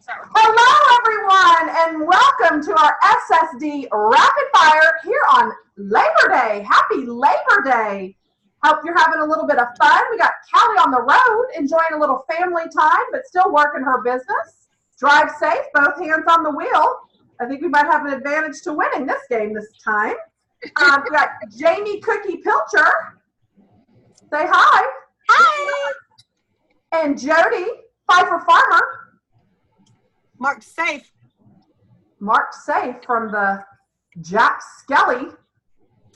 Hello, everyone, and welcome to our SSD Rapid Fire here on Labor Day. Happy Labor Day. Hope you're having a little bit of fun. We got Callie on the road, enjoying a little family time, but still working her business. Drive safe, both hands on the wheel. I think we might have an advantage to winning this game this time. We got Jamie Cookie Pilcher. Say hi. Hi. And Jody Pfeiffer Farmer. Marked safe. Marked safe from the Jack Skelly.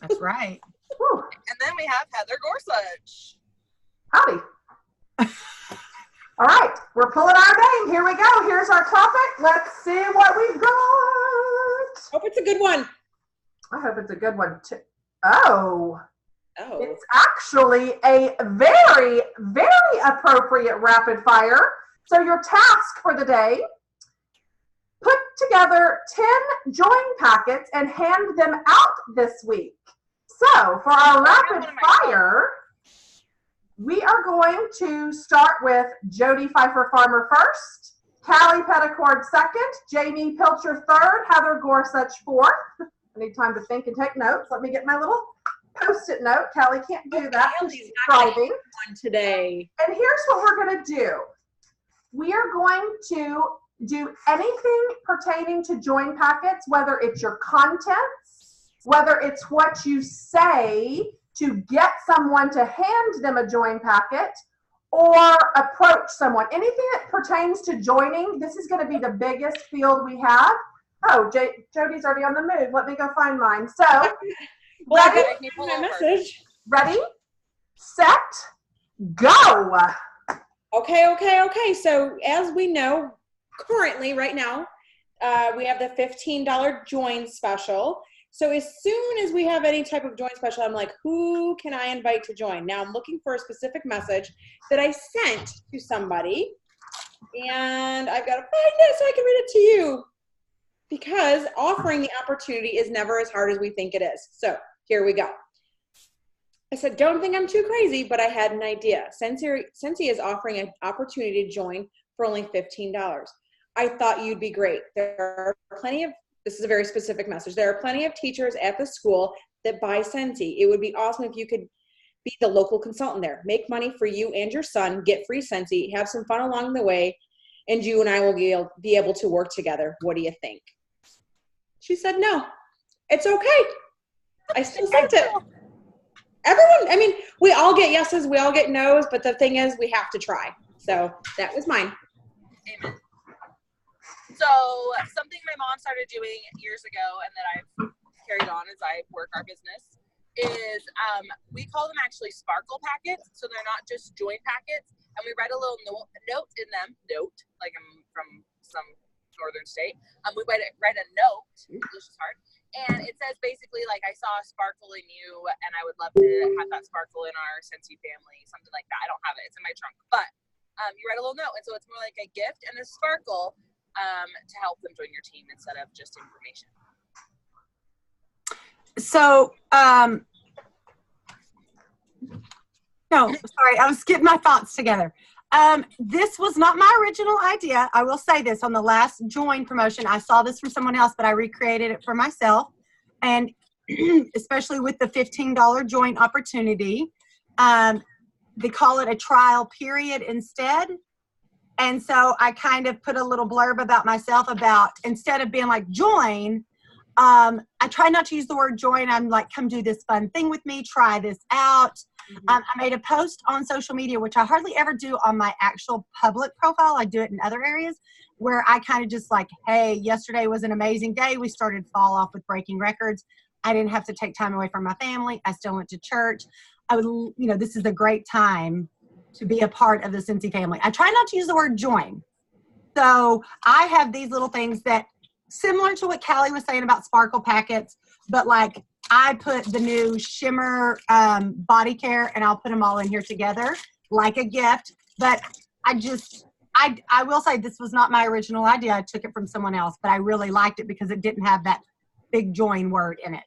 That's right. Whew. And then we have Heather Gorsuch. Howdy. All right, we're pulling our name. Here we go. Here's our topic. Let's see what we've got. Hope it's a good one. I hope it's a good one too. Oh. Oh. It's actually a very, very appropriate rapid fire. So your task for the day, put together 10 join packets and hand them out this week. So for our rapid fire, we are going to start with Jody Pfeiffer Farmer first, Callie Petticord second, Jamie Pilcher third, Heather Gorsuch fourth. I need time to think and take notes. Let me get my little Post-it note. Callie can't do that. She's driving Today. And here's what we're going to do. We are going to do anything pertaining to join packets, whether it's your contents, whether it's what you say to get someone to hand them a join packet, or approach someone. Anything that pertains to joining, this is going to be the biggest field we have. Oh, Jody's already on the move. Let me go find mine. So, ready? Ready, set, go. Okay. So as we know, currently, right now, we have the $15 join special. So as soon as we have any type of join special, I'm like, who can I invite to join? Now I'm looking for a specific message that I sent to somebody, and I've got to find it so I can read it to you, because offering the opportunity is never as hard as we think it is. So here we go. I said, don't think I'm too crazy, but I had an idea. Scentsy is offering an opportunity to join for only $15. I thought you'd be great. There are plenty of, this is a very specific message, there are plenty of teachers at the school that buy Scentsy. It would be awesome if you could be the local consultant there. Make money for you and your son, get free Scentsy, have some fun along the way, and you and I will be able to work together. What do you think? She said, no, it's okay. I still sent it. Everyone, I mean, we all get yeses, we all get nos, but the thing is, we have to try. So that was mine. Amen. So something my mom started doing years ago and that I've carried on as I work our business is we call them actually sparkle packets. So they're not just join packets. And we write a little note in them. Like I'm from some northern state. We write a note. English is hard. And it says basically like, I saw a sparkle in you and I would love to have that sparkle in our Scentsy family, something like that. I don't have it. It's in my trunk. But you write a little note. And so it's more like a gift and a sparkle to help them join your team instead of just information. So, no, sorry, I was getting my thoughts together. This was not my original idea. I will say this, on the last join promotion, I saw this from someone else, but I recreated it for myself. And especially with the $15 join opportunity, they call it a trial period instead. And so I kind of put a little blurb about myself about, instead of being like join, I try not to use the word join. I'm like, come do this fun thing with me, try this out. I made a post on social media, which I hardly ever do on my actual public profile. I do it in other areas where I kind of just like, hey, yesterday was an amazing day. We started fall off with breaking records. I didn't have to take time away from my family. I still went to church. This is a great time to be a part of the Scentsy family. I try not to use the word join. So I have these little things that, similar to what Callie was saying about sparkle packets, but like I put the new shimmer body care and I'll put them all in here together like a gift. But I will say this was not my original idea. I took it from someone else, but I really liked it because it didn't have that big join word in it.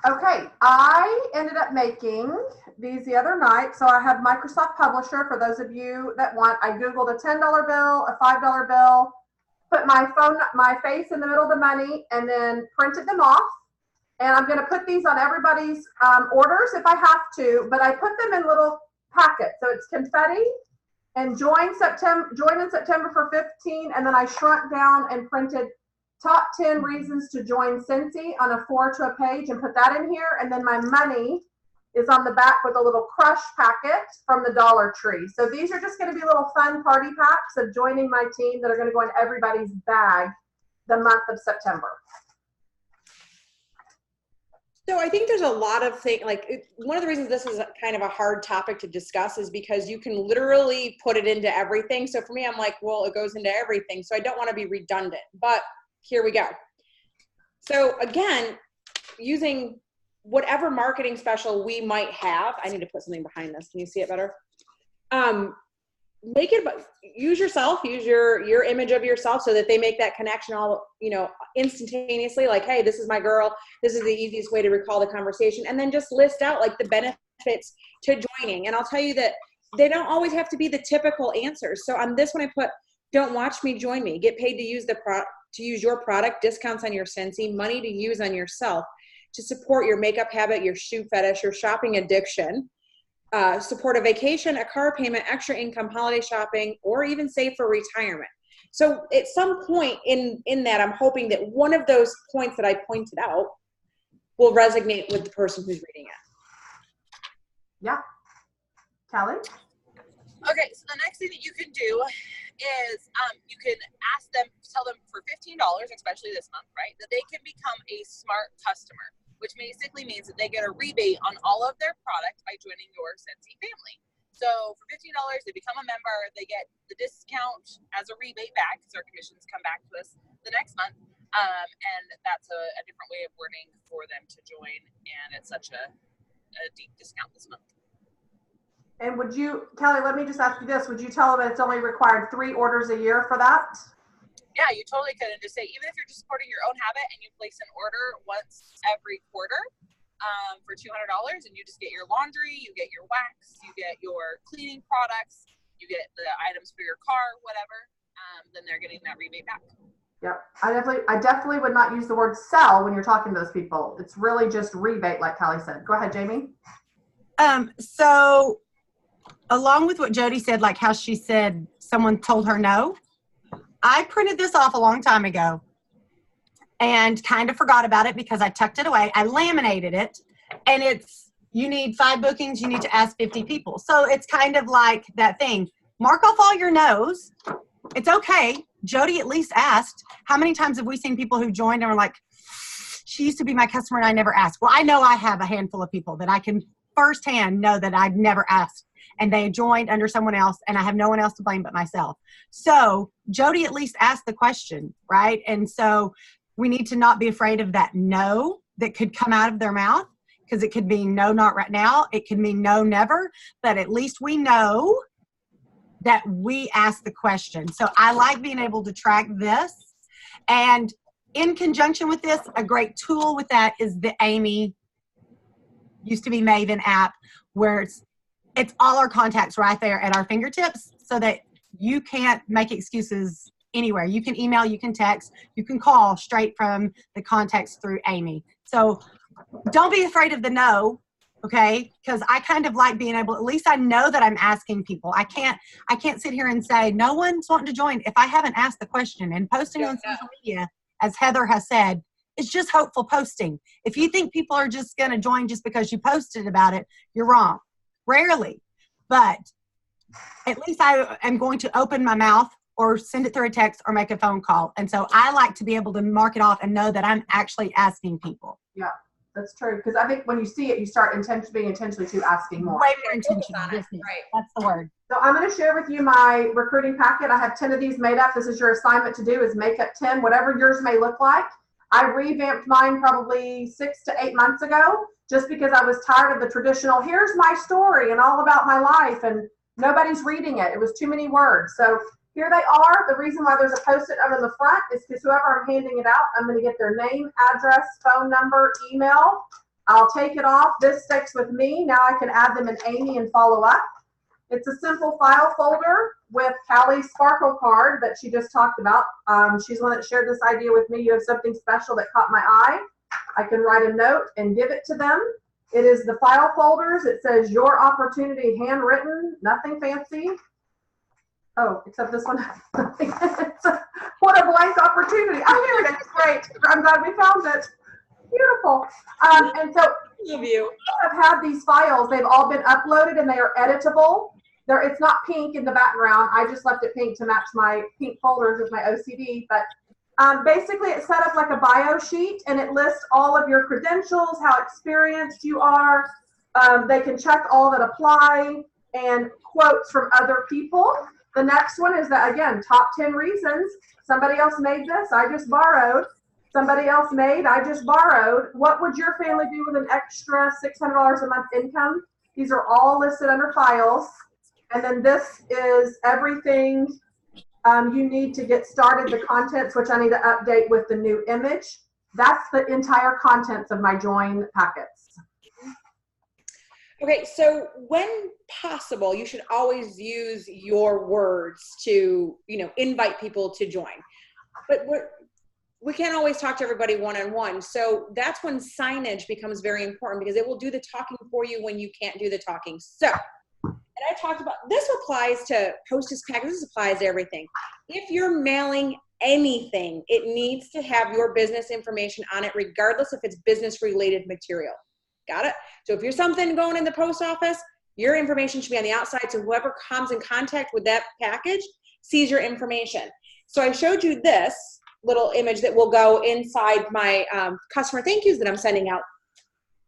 Okay, I ended up making these the other night. So I have Microsoft Publisher for those of you that want. I Googled a $10 bill, a $5 bill, put my face in the middle of the money, and then printed them off. And I'm going to put these on everybody's orders if I have to, but I put them in little packets. So it's confetti and join in September for 15. And then I shrunk down and printed top 10 reasons to join Cincy on a 4 to a page and put that in here. And then my money is on the back with a little crush packet from the Dollar Tree. So these are just going to be little fun party packs of joining my team that are going to go in everybody's bag the month of September. So I think there's a lot of things, like one of the reasons this is kind of a hard topic to discuss is because you can literally put it into everything. So for me, I'm like, well, it goes into everything. So I don't want to be redundant, but here we go. So again, using whatever marketing special we might have, I need to put something behind this. Can you see it better? Make it, use yourself, use your image of yourself so that they make that connection all, instantaneously, like, hey, this is my girl. This is the easiest way to recall the conversation. And then just list out like the benefits to joining. And I'll tell you that they don't always have to be the typical answers. So on this one, I put, don't watch me, join me. Get paid to use your product, discounts on your Scentsy, money to use on yourself to support your makeup habit, your shoe fetish, your shopping addiction. Support a vacation, a car payment, extra income, holiday shopping, or even save for retirement. So at some point in that, I'm hoping that one of those points that I pointed out will resonate with the person who's reading it. Yeah. Kelly? Okay, so the next thing that you can do is you can tell them for $15, especially this month, right, that they can become a smart customer, which basically means that they get a rebate on all of their product by joining your Scentsy family. So for $15, they become a member, they get the discount as a rebate back because our commissions come back to us the next month. And that's a different way of wording for them to join, and it's such a deep discount this month. And Kelly, let me just ask you this. Would you tell them it's only required 3 orders a year for that? Yeah, you totally could. And just say, even if you're just supporting your own habit and you place an order once every quarter for $200, and you just get your laundry, you get your wax, you get your cleaning products, you get the items for your car, whatever, then they're getting that rebate back. Yep. I definitely would not use the word sell when you're talking to those people. It's really just rebate, like Kelly said. Go ahead, Jamie. So along with what Jody said, like how she said someone told her no, I printed this off a long time ago and kind of forgot about it because I tucked it away. I laminated it, and you need 5 bookings, you need to ask 50 people. So it's kind of like that thing. Mark off all your no's. It's okay. Jody at least asked. How many times have we seen people who joined and were like, she used to be my customer and I never asked? Well, I know I have a handful of people that I can firsthand know that I've never asked, and they joined under someone else, and I have no one else to blame but myself. So Jody at least asked the question, right? And so we need to not be afraid of that no that could come out of their mouth, because it could mean no, not right now. It could mean no, never. But at least we know that we asked the question. So I like being able to track this. And in conjunction with this, a great tool with that is the Amy, used to be Maven app, where it's all our contacts right there at our fingertips, so that you can't make excuses anywhere. You can email, you can text, you can call straight from the contacts through Amy. So don't be afraid of the no, okay? Because I kind of like being able, at least I know that I'm asking people. I can't sit here and say no one's wanting to join if I haven't asked the question. And posting on social media, as Heather has said, is just hopeful posting. If you think people are just going to join just because you posted about it, you're wrong. Rarely. But at least I am going to open my mouth or send it through a text or make a phone call. And so I like to be able to mark it off and know that I'm actually asking people. Yeah, that's true. Because I think when you see it, you start being intentionally to asking more. Way more intentional. Right. That's the word. So I'm going to share with you my recruiting packet. I have 10 of these made up. This is your assignment to do, is make up 10, whatever yours may look like. I revamped mine probably 6 to 8 months ago, just because I was tired of the traditional, here's my story and all about my life, and nobody's reading it. It was too many words. So here they are. The reason why there's a Post-it note on the front is because whoever I'm handing it out, I'm going to get their name, address, phone number, email. I'll take it off. This sticks with me. Now I can add them in Amy and follow up. It's a simple file folder with Callie's Sparkle card that she just talked about. She's the one that shared this idea with me. You have something special that caught my eye. I can write a note and give it to them. It is the file folders. It says your opportunity, handwritten, nothing fancy. Oh, except this one. What a blank opportunity. Oh, here it is. Great. I'm glad we found it. Beautiful. And so Love you. I've had these files. They've all been uploaded and they are editable. It's not pink in the background. I just left it pink to match my pink folders with my OCD. But basically, it's set up like a bio sheet, and it lists all of your credentials, how experienced you are. They can check all that apply, and quotes from other people. The next one is that, again, top 10 reasons. Somebody else made this. I just borrowed. Somebody else made. I just borrowed. What would your family do with an extra $600 a month income? These are all listed under files. And then this is everything you need to get started, the contents, which I need to update with the new image. That's the entire contents of my join packets. Okay, so when possible, you should always use your words to, invite people to join. But we can't always talk to everybody one-on-one. So that's when signage becomes very important, because it will do the talking for you when you can't do the talking. So, and I talked about, this applies to Hostess packages, this applies to everything. If you're mailing anything, it needs to have your business information on it, regardless if it's business related material. Got it? So if you're something going in the post office, your information should be on the outside, so whoever comes in contact with that package sees your information. So I showed you this little image that will go inside my customer thank yous that I'm sending out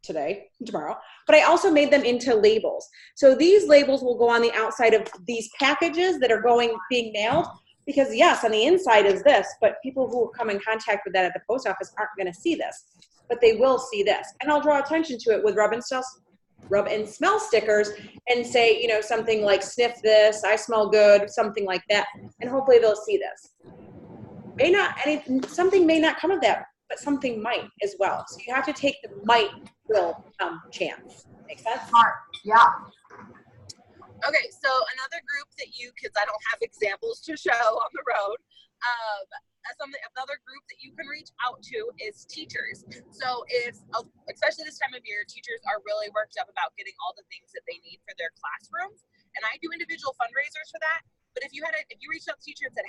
today, tomorrow, but I also made them into labels. So these labels will go on the outside of these packages that are being mailed, because yes, on the inside is this, but people who come in contact with that at the post office aren't going to see this, but they will see this. And I'll draw attention to it with rub and smell stickers and say, something like sniff this, I smell good, something like that. And hopefully they'll see this. Something may not come of that, but something might as well. So you have to take the might will chance. Make sense? Smart. Yeah. Okay, so another group that because I don't have examples to show on the road, another group that you can reach out to is teachers. So especially this time of year, teachers are really worked up about getting all the things that they need for their classrooms. And I do individual fundraisers for that. But if you reached out to the teacher and said,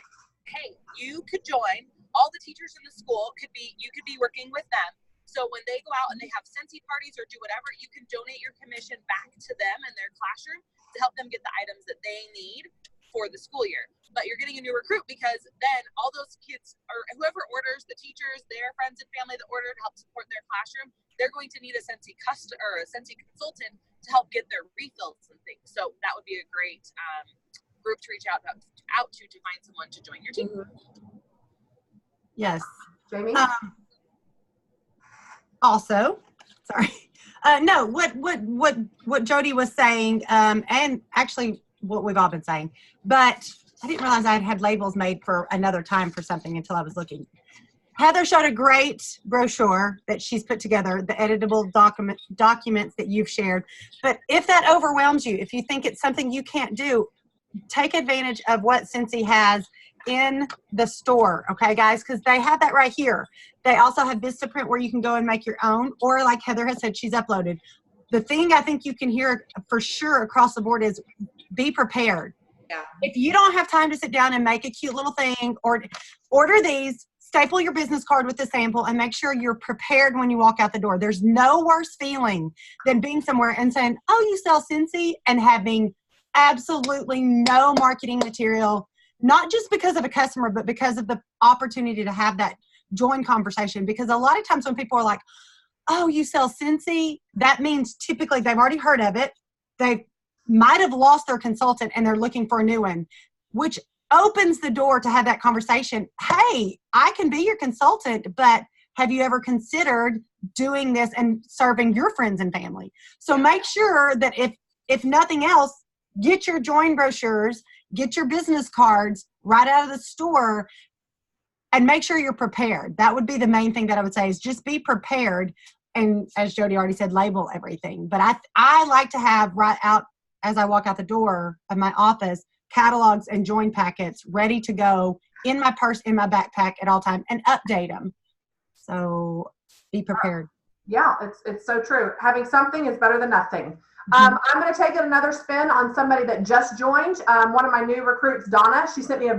hey, you could join, all the teachers in the school you could be working with them. So when they go out and they have Scentsy parties or do whatever, you can donate your commission back to them in their classroom to help them get the items that they need for the school year. But you're getting a new recruit, because then all those kids, or whoever orders, the teachers, their friends and family that order to help support their classroom, they're going to need a Scentsy consultant to help get their refills and things. So that would be a great group to reach out to find someone to join your team. Yes. Jamie? Also, sorry. No, what Jody was saying, and actually what we've all been saying, but I didn't realize I had labels made for another time for something until I was looking. Heather showed a great brochure that she's put together, the editable documents that you've shared. But if that overwhelms you, if you think it's something you can't do, take advantage of what Scentsy has in the store, okay, guys? Because they have that right here. They also have Vistaprint where you can go and make your own, or like Heather has said, she's uploaded. The thing I think you can hear for sure across the board is be prepared. Yeah. If you don't have time to sit down and make a cute little thing, or order these, staple your business card with the sample, and make sure you're prepared when you walk out the door. There's no worse feeling than being somewhere and saying, oh, you sell Scentsy, and having absolutely no marketing material, not just because of a customer, but because of the opportunity to have that join conversation. Because a lot of times when people are like, oh, you sell Scentsy, that means typically they've already heard of it. They might have lost their consultant and they're looking for a new one, which opens the door to have that conversation. Hey, I can be your consultant, but have you ever considered doing this and serving your friends and family? So make sure that if nothing else, get your join brochures, get your business cards right out of the store, and make sure you're prepared. That would be the main thing that I would say, is just be prepared and as Jody already said, label everything. But I like to have right out as I walk out the door of my office, catalogs and join packets ready to go in my purse, in my backpack at all time, and update them. So be prepared. Yeah, it's so true. Having something is better than nothing. I'm going to take it another spin on somebody that just joined. One of my new recruits, Donna, she sent me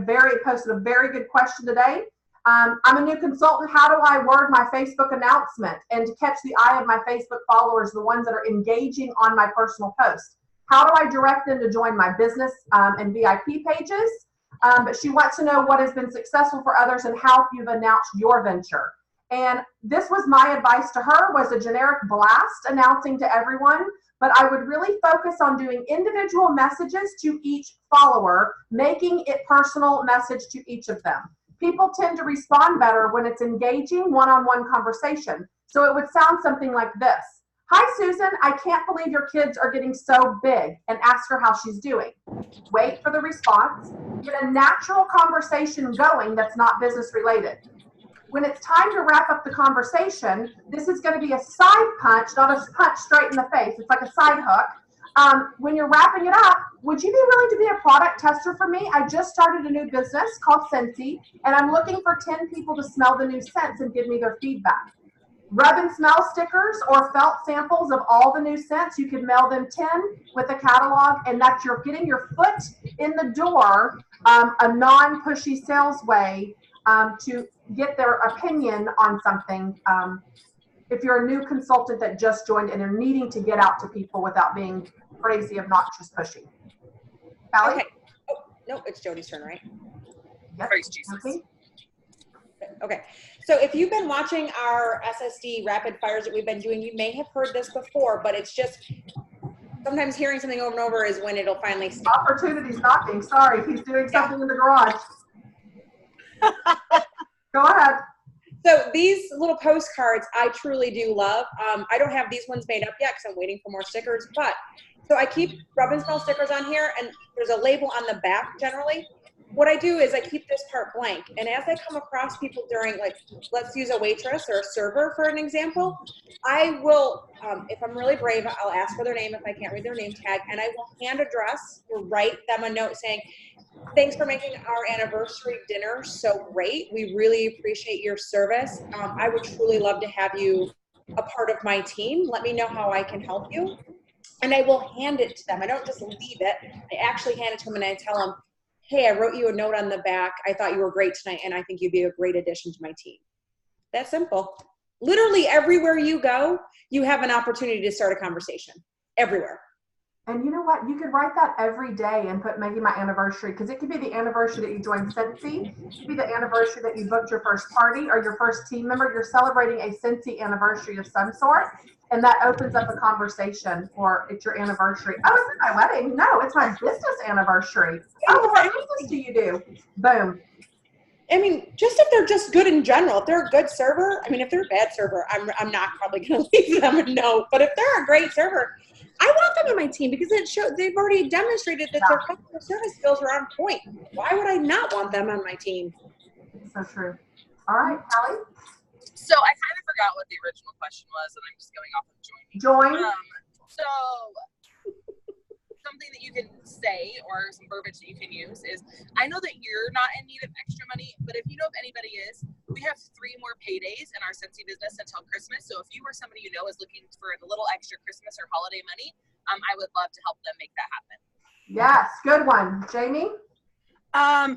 posted a very good question today. I'm a new consultant. How do I word my Facebook announcement and to catch the eye of my Facebook followers, the ones that are engaging on my personal post? How do I direct them to join my business and VIP pages? But she wants to know what has been successful for others and how you've announced your venture. And this was my advice to her, was a generic blast announcing to everyone, but I would really focus on doing individual messages to each follower, making it personal message to each of them. People tend to respond better when it's engaging one-on-one conversation. So it would sound something like this. Hi, Susan, I can't believe your kids are getting so big, and ask her how she's doing. Wait for the response. Get a natural conversation going that's not business related. When it's time to wrap up the conversation, this is going to be a side punch, not a punch straight in the face. It's like a side hook. When you're wrapping it up, would you be willing to be a product tester for me? I just started a new business called Scentsy, and I'm looking for 10 people to smell the new scents and give me their feedback. Rub and smell stickers or felt samples of all the new scents. You can mail them 10 with a catalog, and that's you're getting your foot in the door, a non-pushy sales way to get their opinion on something. If you're a new consultant that just joined and are needing to get out to people without being crazy, obnoxious, pushy. Callie? Okay. Oh, no, it's Jody's turn, right? Yep. Praise Jesus. Okay. So if you've been watching our SSD Rapid Fires that we've been doing, you may have heard this before, but it's just sometimes hearing something over and over is when it'll finally stick. Opportunity's knocking. Sorry, he's doing something in the garage. Go ahead. So these little postcards, I truly do love. I don't have these ones made up yet because I'm waiting for more stickers. But so I keep rub and smell stickers on here, and there's a label on the back generally. What I do is I keep this part blank. And as I come across people during, like, let's use a waitress or a server for an example, I will, if I'm really brave, I'll ask for their name if I can't read their name tag, and I will hand address or write them a note saying, thanks for making our anniversary dinner so great. We really appreciate your service. I would truly love to have you a part of my team. Let me know how I can help you. And I will hand it to them. I don't just leave it. I actually hand it to them and I tell them, hey, I wrote you a note on the back. I thought you were great tonight, and I think you'd be a great addition to my team. That's simple. Literally everywhere you go, you have an opportunity to start a conversation. Everywhere. And you know what? You could write that every day and put maybe my anniversary, because it could be the anniversary that you joined Scentsy. It could be the anniversary that you booked your first party or your first team member. You're celebrating a Scentsy anniversary of some sort, and that opens up a conversation for it's your anniversary. Oh, it's my wedding. No, it's my business anniversary. Oh, what business do you do? Boom. I mean, just if they're just good in general, if they're a good server, I mean, if they're a bad server, I'm not probably going to leave them a note. But if they're a great server, I want them on my team because it shows they've already demonstrated that their customer service skills are on point. Why would I not want them on my team? So true. All right, Callie. So I kind of forgot what the original question was, and I'm just going off of joining. Join. So something that you can say or some verbiage that you can use is, I know that you're not in need of extra money, but if you know if anybody is, we have 3 more paydays in our Scentsy business until Christmas. So if you or somebody you know is looking for a little extra Christmas or holiday money, I would love to help them make that happen. Yes, good one. Jamie?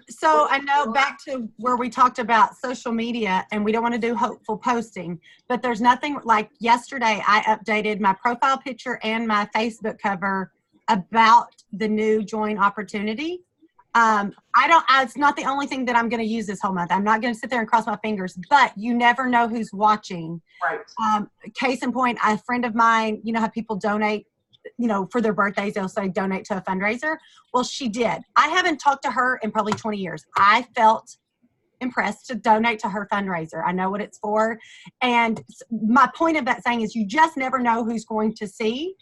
So I know back to where we talked about social media, and we don't want to do hopeful posting, but there's nothing like yesterday I updated my profile picture and my Facebook cover about the new join opportunity. It's not the only thing that I'm going to use this whole month. I'm not going to sit there and cross my fingers, but you never know who's watching. Right. Case in point, a friend of mine, you know how people donate, for their birthdays, they'll say donate to a fundraiser. Well, she did. I haven't talked to her in probably 20 years. I felt impressed to donate to her fundraiser. I know what it's for. And my point of that saying is you just never know who's going to see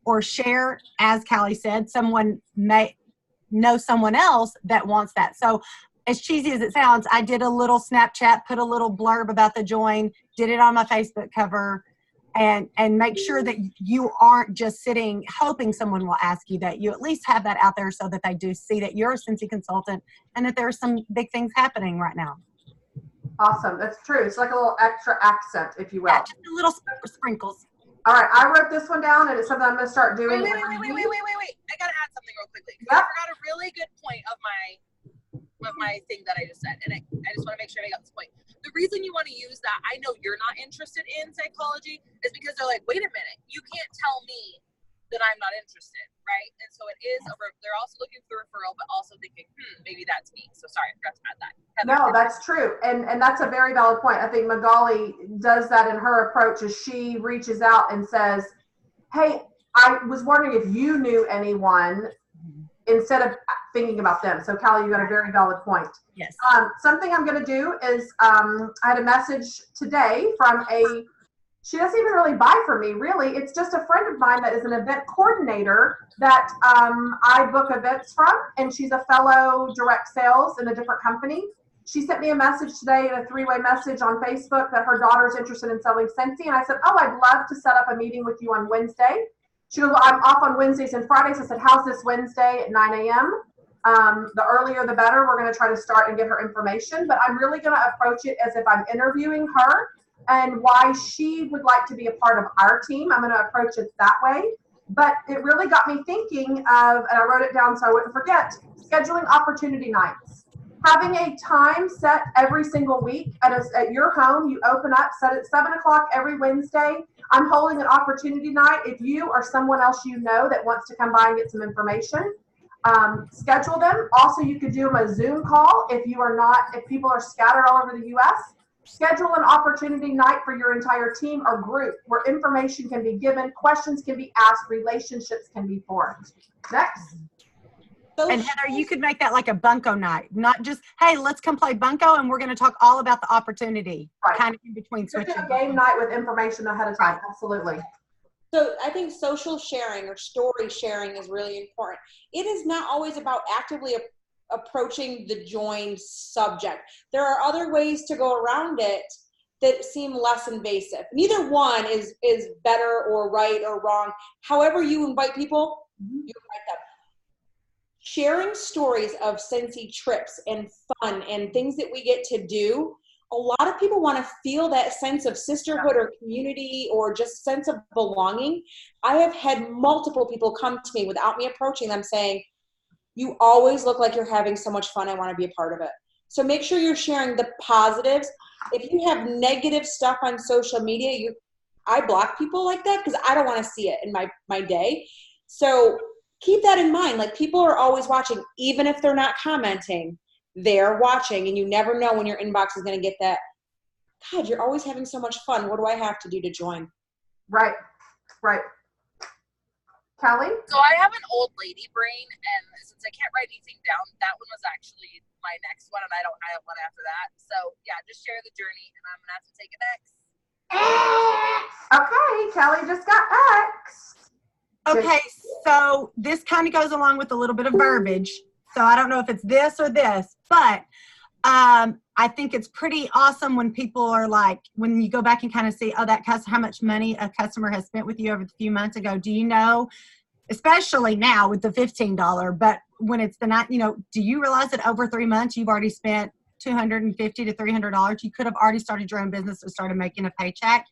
or share. As Callie said, someone may know someone else that wants that. So as cheesy as it sounds, I did a little Snapchat, put a little blurb about the join, did it on my Facebook cover, and make sure that you aren't just sitting hoping someone will ask you, that you at least have that out there so that they do see that you're a Scentsy consultant and that there are some big things happening right now. Awesome. That's true. It's like a little extra accent, if you will. Yeah, just a little sprinkles. All right. I wrote this one down, and it's something I'm going to start doing. Wait. I got to add something real quickly. Yep. I forgot a really good point of my thing that I just said. And I just want to make sure I got this point. The reason you want to use that, I know you're not interested in psychology, is because they're like, wait a minute, you can't tell me that I'm not interested, right? And so it is, they're also looking for referral, but also thinking, maybe that's me. So sorry, I forgot to add that. Heather, no, that's true. And that's a very valid point. I think Magali does that in her approach, as she reaches out and says, hey, I was wondering if you knew anyone, instead of thinking about them. So Callie, you got a very valid point. Yes. Something I'm going to do is, I had a message today from she doesn't even really buy from me, really. It's just a friend of mine that is an event coordinator that I book events from, and she's a fellow direct sales in a different company. She sent me a message today in a 3-way message on Facebook that her daughter's interested in selling Scentsy, and I said, oh, I'd love to set up a meeting with you on Wednesday. She goes, well, I'm off on Wednesdays and Fridays. I said, how's this Wednesday at 9 a.m.? The earlier the better. We're going to try to start and get her information, but I'm really going to approach it as if I'm interviewing her and why she would like to be a part of our team. I'm going to approach it that way. But it really got me thinking of, and I wrote it down so I wouldn't forget, scheduling opportunity nights. Having a time set every single week at your home, you open up, set at 7 o'clock every Wednesday. I'm holding an opportunity night. If you or someone else you know that wants to come by and get some information, schedule them. Also, you could do them a Zoom call if people are scattered all over the U.S. Schedule an opportunity night for your entire team or group where information can be given, questions can be asked, relationships can be formed. Next. And Heather, you could make that like a bunco night, not just, hey, let's come play bunco and we're going to talk all about the opportunity, kind of in between switching. A game night with information ahead of time, absolutely. So I think social sharing or story sharing is really important. It is not always about actively approaching the joined subject. There are other ways to go around it that seem less invasive. Neither one is better or right or wrong. However you invite people, you invite them. Sharing stories of Scentsy trips and fun and things that we get to do, a lot of people want to feel that sense of sisterhood or community or just sense of belonging. I have had multiple people come to me without me approaching them saying, you always look like you're having so much fun. I want to be a part of it. So make sure you're sharing the positives. If you have negative stuff on social media, I block people like that because I don't want to see it in my day. So keep that in mind. Like, people are always watching, even if they're not commenting, they're watching, and you never know when your inbox is going to get that, God, you're always having so much fun. What do I have to do to join? Right. Callie? So I have an old lady brain, and since I can't write anything down, that one was actually my next one, and I don't have one after that. So yeah, just share the journey, and I'm gonna have to take an X. Okay, Callie just got X. Okay, so this kind of goes along with a little bit of verbiage. So I don't know if it's this or this, but I think it's pretty awesome when people are like, when you go back and kind of see, oh, how much money a customer has spent with you over the few months ago. Do you know, especially now with the $15, but when it's the night, do you realize that over 3 months you've already spent $250 to $300? You could have already started your own business and started making a paycheck.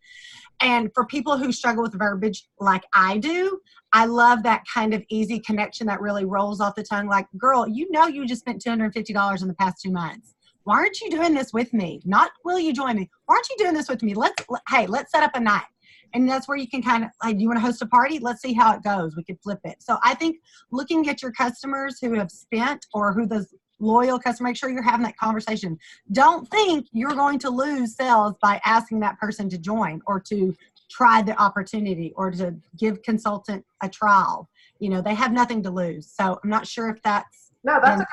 And for people who struggle with verbiage like I do, I love that kind of easy connection that really rolls off the tongue. Like, girl, you just spent $250 in the past 2 months. Why aren't you doing this with me? Not, will you join me? Why aren't you doing this with me? Let's set up a night. And that's where you can kind of, like, you want to host a party? Let's see how it goes. We could flip it. So I think looking at your customers who have spent, or who those loyal customers, make sure you're having that conversation. Don't think you're going to lose sales by asking that person to join or to try the opportunity or to give consultant a trial. They have nothing to lose. So I'm not sure if that's. No, that's a good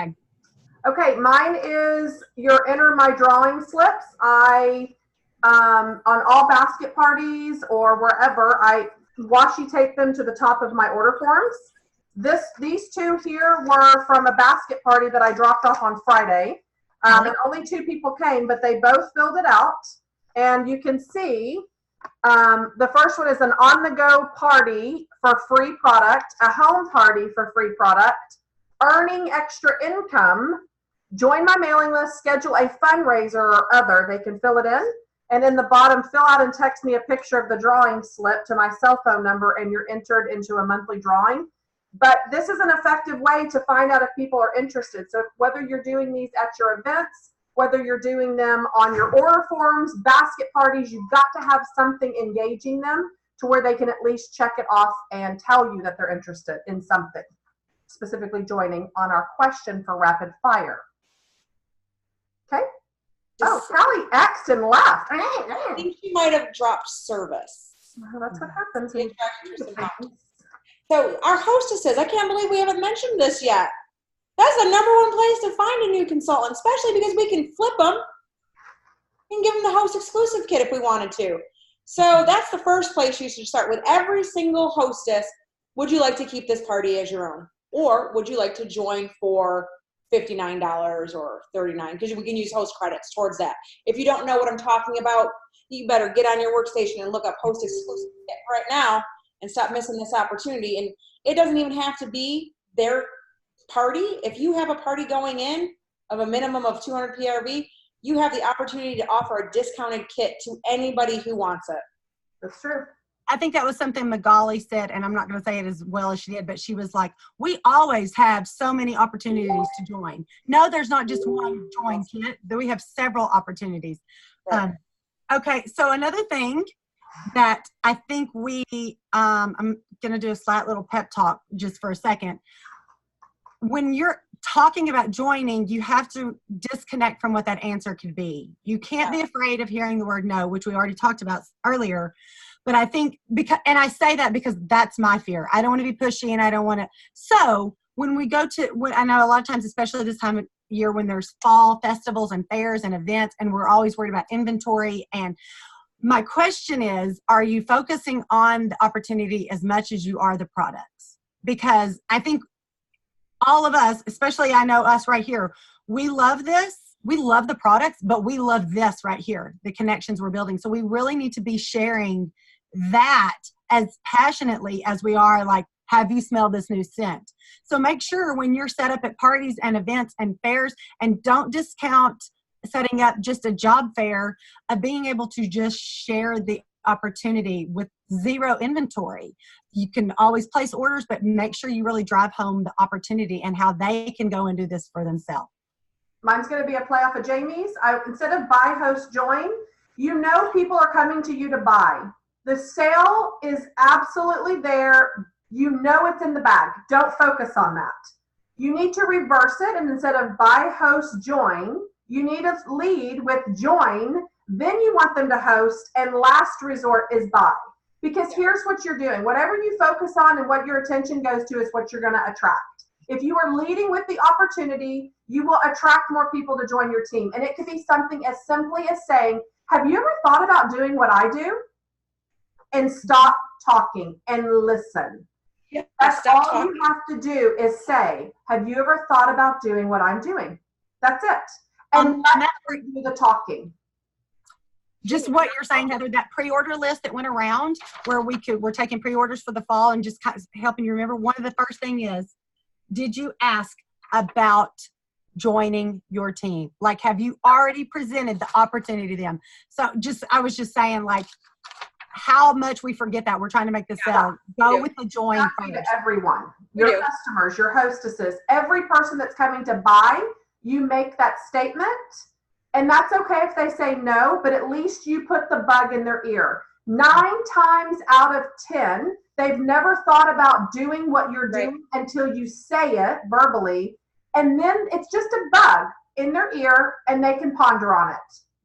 one. Okay, mine is your enter my drawing slips. I, on all basket parties or wherever, I washi tape them to the top of my order forms. These two here were from a basket party that I dropped off on Friday. And only 2 people came, but they both filled it out. And you can see The first one is an on-the-go party for free product, a home party for free product, earning extra income, join my mailing list, schedule a fundraiser or other. They can fill it in. And in the bottom, fill out and text me a picture of the drawing slip to my cell phone number, and you're entered into a monthly drawing. But this is an effective way to find out if people are interested. So whether you're doing these at your events, whether you're doing them on your order forms, basket parties, you've got to have something engaging them to where they can at least check it off and tell you that they're interested in something, specifically joining on our question for rapid fire. Okay. Oh, Callie X'd and left. I think she might have dropped service. Well, that's what happens. So our hostess says, I can't believe we haven't mentioned this yet. That's the #1 place to find a new consultant, especially because we can flip them and give them the host exclusive kit if we wanted to. So that's the first place you should start with. Every single hostess, would you like to keep this party as your own? Or would you like to join for $59 or $39? Because we can use host credits towards that. If you don't know what I'm talking about, you better get on your workstation and look up host exclusive kit right now and stop missing this opportunity. And it doesn't even have to be their party. If you have a party going in of a minimum of 200 PRV, you have the opportunity to offer a discounted kit to anybody who wants it. That's true. I think that was something Magali said, and I'm not going to say it as well as she did, but she was like, we always have so many opportunities to join. No, there's not just one join kit. We have several opportunities. Right. Okay, so another thing that I think I'm going to do a slight little pep talk just for a second. When you're talking about joining, you have to disconnect from what that answer could be. You can't be afraid of hearing the word no, which we already talked about earlier. But I think, and I say that because that's my fear. I don't want to be pushy, and I don't want to. So when we go to, I know a lot of times, especially this time of year when there's fall festivals and fairs and events, and we're always worried about inventory. And my question is, are you focusing on the opportunity as much as you are the products? Because I think all of us, especially I know us right here, we love this. We love the products, but we love this right here, the connections we're building. So we really need to be sharing that as passionately as we are like, have you smelled this new scent? So make sure when you're set up at parties and events and fairs, and don't discount setting up just a job fair, of being able to just share the opportunity with zero inventory. You can always place orders, but make sure you really drive home the opportunity and how they can go and do this for themselves. Mine's going to be a play off of Jamie's. Instead of buy, host, join, you know people are coming to you to buy. The sale is absolutely there. You know it's in the bag. Don't focus on that. You need to reverse it, and instead of buy, host, join, you need to lead with join. Then you want them to host, and last resort is buy. Because here's what you're doing. Whatever you focus on and what your attention goes to is what you're going to attract. If you are leading with the opportunity, you will attract more people to join your team. And it could be something as simply as saying, have you ever thought about doing what I do? And stop talking and listen. Yeah, that's all you have to do is say, have you ever thought about doing what I'm doing? That's it. And that's where you do the talking. Just what you're saying, Heather, that pre-order list that went around where we're taking pre-orders for the fall and just kind of helping you remember. One of the first thing is, did you ask about joining your team? Like, have you already presented the opportunity to them? So I was just saying, like, how much we forget that. We're trying to make this sell. Go with the join first. Everyone, your customers, your hostesses, every person that's coming to buy, you make that statement. And that's okay if they say no, but at least you put the bug in their ear. 9 times out of 10, they've never thought about doing what you're doing until you say it verbally. And then it's just a bug in their ear and they can ponder on it.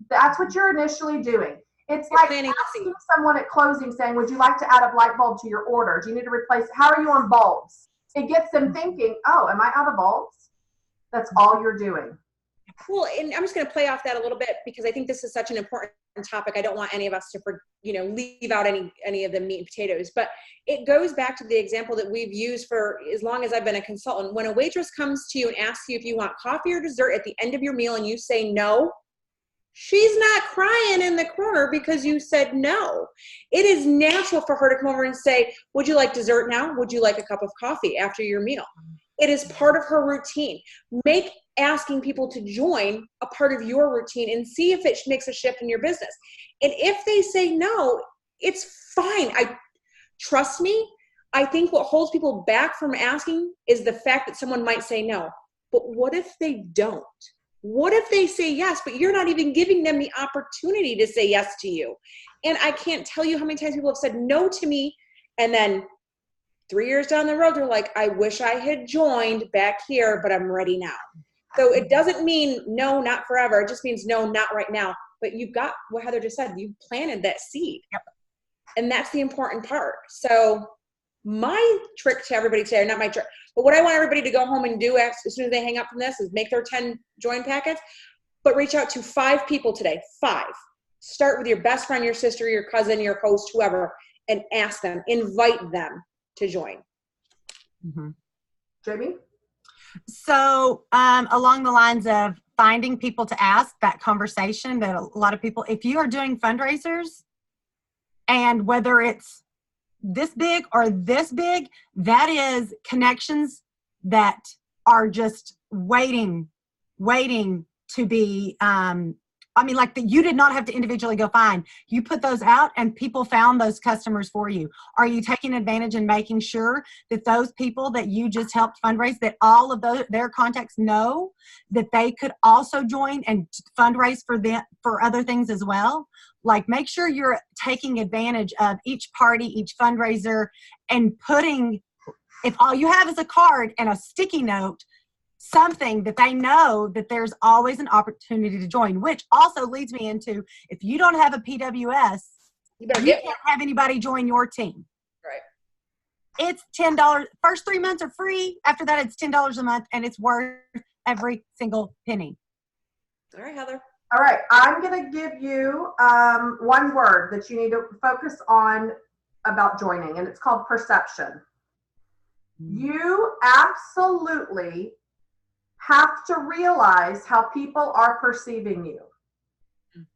That's what you're initially doing. It's like asking someone at closing saying, would you like to add a light bulb to your order? Do you need to replace, how are you on bulbs? It gets them thinking, oh, am I out of bulbs? That's all you're doing. Well, and I'm just going to play off that a little bit because I think this is such an important topic. I don't want any of us to, leave out any of the meat and potatoes. But it goes back to the example that we've used for as long as I've been a consultant. When a waitress comes to you and asks you if you want coffee or dessert at the end of your meal and you say no, she's not crying in the corner because you said no. It is natural for her to come over and say, would you like dessert now? Would you like a cup of coffee after your meal? It is part of her routine. Make asking people to join a part of your routine and see if it makes a shift in your business. And if they say no, it's fine. Trust me, I think what holds people back from asking is the fact that someone might say no. But what if they don't? What if they say yes, but you're not even giving them the opportunity to say yes to you? And I can't tell you how many times people have said no to me, and then 3 years down the road, they're like, I wish I had joined back here, but I'm ready now. So it doesn't mean no, not forever. It just means no, not right now. But you've got what Heather just said. You planted that seed. Yep. And that's the important part. So my trick to everybody today, or not my trick, but what I want everybody to go home and do as soon as they hang up from this is make their 10 join packets, but reach out to 5 people today. 5. Start with your best friend, your sister, your cousin, your host, whoever, and ask them, invite them to join. Mm-hmm. Jamie? So along the lines of finding people to ask, that conversation that a lot of people, if you are doing fundraisers, and whether it's this big or this big, that is connections that are just waiting to be, like that you did not have to individually go find. You put those out and people found those customers for you. Are you taking advantage and making sure that those people that you just helped fundraise, that all of their contacts know that they could also join and fundraise for them for other things as well? Like, make sure you're taking advantage of each party, each fundraiser, and putting, if all you have is a card and a sticky note, something that they know that there's always an opportunity to join, which also leads me into, if you don't have a PWS, you can't have anybody join your team. Right. It's $10. First 3 months are free. After that, it's $10 a month, and it's worth every single penny. All right, Heather. All right, I'm going to give you one word that you need to focus on about joining, and it's called perception. You absolutely have to realize how people are perceiving you.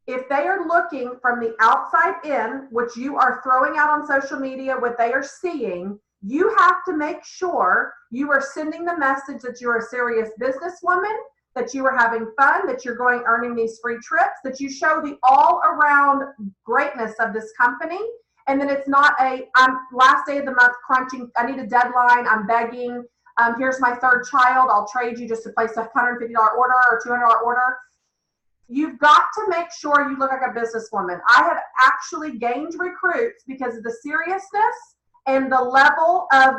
If they are looking from the outside in, which you are throwing out on social media, what they are seeing, you have to make sure you are sending the message that you're a serious businesswoman, that you are having fun, that you're going earning these free trips, that you show the all around greatness of this company. And then it's not I'm last day of the month crunching, I need a deadline, I'm begging, here's my 3rd child, I'll trade you just to place a $150 order or $200 order. You've got to make sure you look like a businesswoman. I have actually gained recruits because of the seriousness and the level of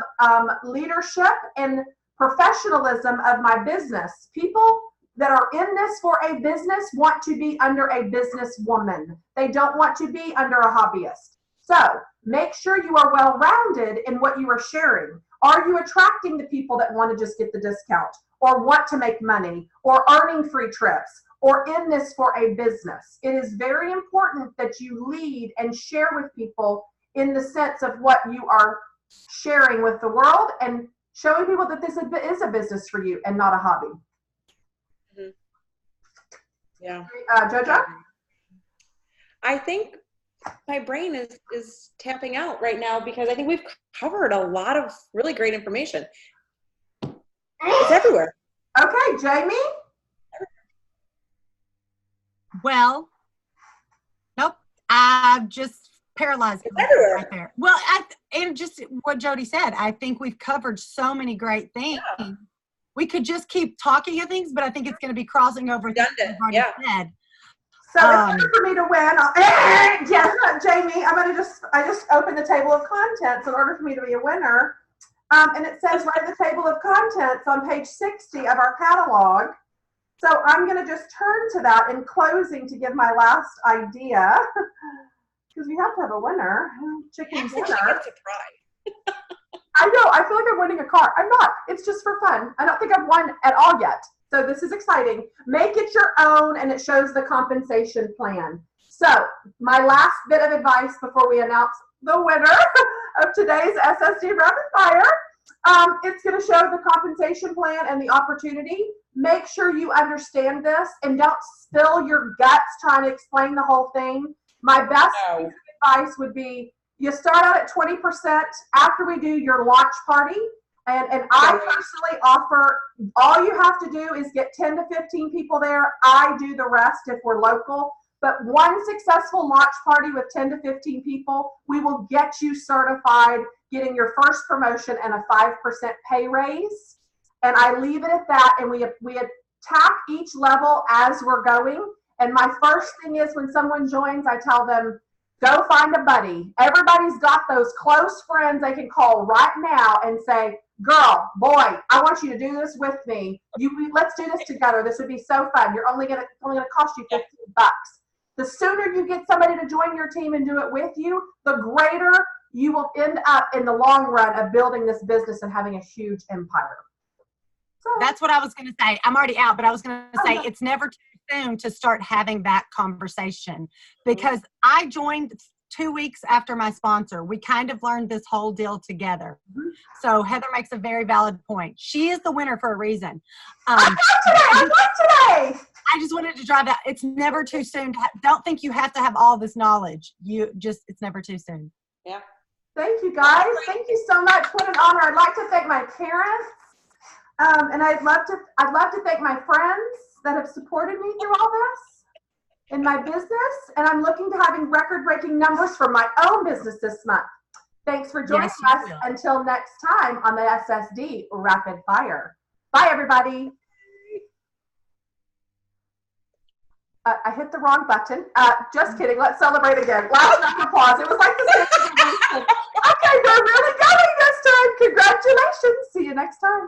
leadership and professionalism of my business. People that are in this for a business want to be under a businesswoman. They don't want to be under a hobbyist. So make sure you are well-rounded in what you are sharing. Are you attracting the people that want to just get the discount or want to make money or earning free trips or in this for a business? It is very important that you lead and share with people in the sense of what you are sharing with the world and showing people that this is a business for you and not a hobby. Mm-hmm. Yeah. Jojo? I think my brain is tapping out right now because I think we've covered a lot of really great information. It's everywhere. Okay, Jamie? Well, nope. I've just paralyzed right there. Well, and just what Jody said, I think we've covered so many great things. Yeah. We could just keep talking of things, but I think it's going to be crossing over things we've already said. So in order for me to win, Jamie, I just opened the table of contents in order for me to be a winner. And it says right at the table of contents on page 60 of our catalog. So I'm going to just turn to that in closing to give my last idea. Because we have to have a winner. Chicken dinner. I know. I feel like I'm winning a car. I'm not. It's just for fun. I don't think I've won at all yet. So this is exciting. Make it your own, and it shows the compensation plan. So my last bit of advice before we announce the winner of today's SSD Rapid Fire, it's going to show the compensation plan and the opportunity. make sure you understand this and don't spill your guts trying to explain the whole thing. My best piece of advice would be you start out at 20% after we do your launch party. And I personally offer, all you have to do is get 10 to 15 people there. I do the rest if we're local. But one successful launch party with 10 to 15 people, we will get you certified, getting your first promotion and a 5% pay raise. And I leave it at that. And we attack each level as we're going. And my first thing is when someone joins, I tell them, go find a buddy. Everybody's got those close friends they can call right now and say, girl, boy, I want you to do this with me. Let's do this together. This would be so fun. You're only gonna cost you $15. The sooner you get somebody to join your team and do it with you, the greater you will end up in the long run of building this business and having a huge empire. So, that's what I was going to say. I'm already out, but I was going to say it's never too soon to start having that conversation, because I joined 2 weeks after my sponsor. We kind of learned this whole deal together. So Heather makes a very valid point. She is the winner for a reason. I won today. I just wanted to drive that. It's never too soon. Don't think you have to have all this knowledge. It's never too soon. Yeah. Thank you, guys. Thank you so much. What an honor. I'd like to thank my parents. And I'd love to thank my friends that have supported me through all this in my business. And I'm looking to having record-breaking numbers for my own business this month. Thanks for joining us. Until next time on the SSD Rapid Fire. Bye, everybody. I hit the wrong button. Just kidding. Let's celebrate again. Last round of applause. It was like the same. Okay, they're really going this time. Congratulations. See you next time.